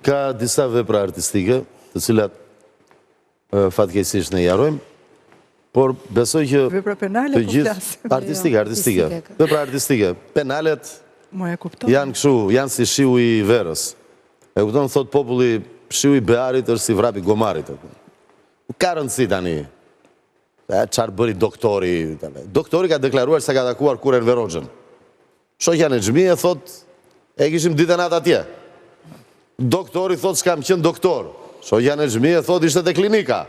Ka disa vepra artistike, të cilat fatkeqësisht ne i harrojmë, por besoj që vepra penale të gjithë artistike. Vepra artistike, penalet janë kështu, janë si shiu i verës. E kupton, thot populli, shiu i Bearit është si vrapi gomarit. Ka rëndësi tani. Qarë bëri doktori? Doktori ka deklaruar se ka takuar Kuren Veroxhën. Shoqja Nexhmije thot, e kishim ditën atë atje. Doktori thot s'kam qenë doktor. Shoqja Nexhmije thot ishte te klinika.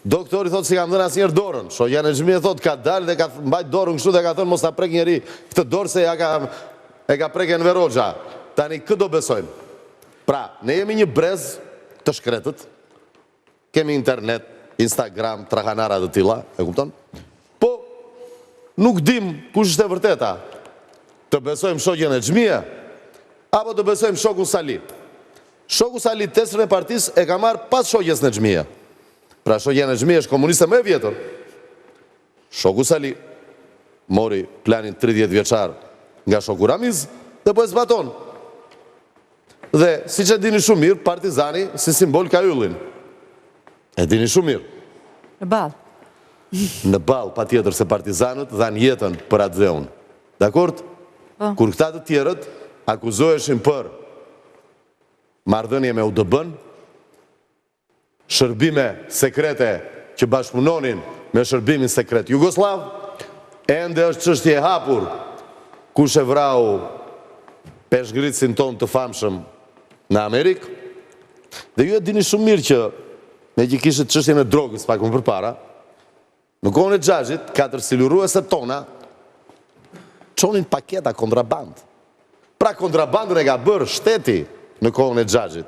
Doktori thot si kam dhënë asnjëherë dorën. Shoqja Nexhmije thot ka dalë dhe ka mbajt dorën kështu dhe ka thënë mos ta prek njeri këtë dorë se e ka preken Veroxha. Tani këtë do besojmë. Pra, ne jemi një brez të shkretët. Kemi internet, Instagram, trahanara të tilla, e kupton? Po nuk dim kush është e vërteta. Të besojmë shoqjen Nexhmije apo të besojmë shokun Sali. Shoku Sali testrën e partisë e ka marrë pas shoqjes Nexhmije. Pra shoqja Nexhmije është komuniste më e vjetër. Shoku Sali mori planin 30 vjeçar nga shoku Ramiz dhe po e zbaton. Dhe siç e dini shumë mirë, Partizani si simbol ka yllin. E dini shumë mirë. Në ball. Në ball, patjetër se partizanët dhanë jetën për atë dheun. Dakord? Kur këta të tjerët akuzoheshin për marrëdhënie me UDB-n, shërbime sekrete që bashkëpunonin me shërbimin sekret Jugoslav, ende është çështje e hapur kush e vrau peshngritësin ton të famshëm në Amerikë. Dhe ju e dini shumë mirë që me që kishët çështjen e drogës pak më përpara, në kohën e Xhaxhit, 4 silurueset tona çonin paketa kontraband. Pra kontrabandën e ka bërë shteti në kohën e Xhaxhit.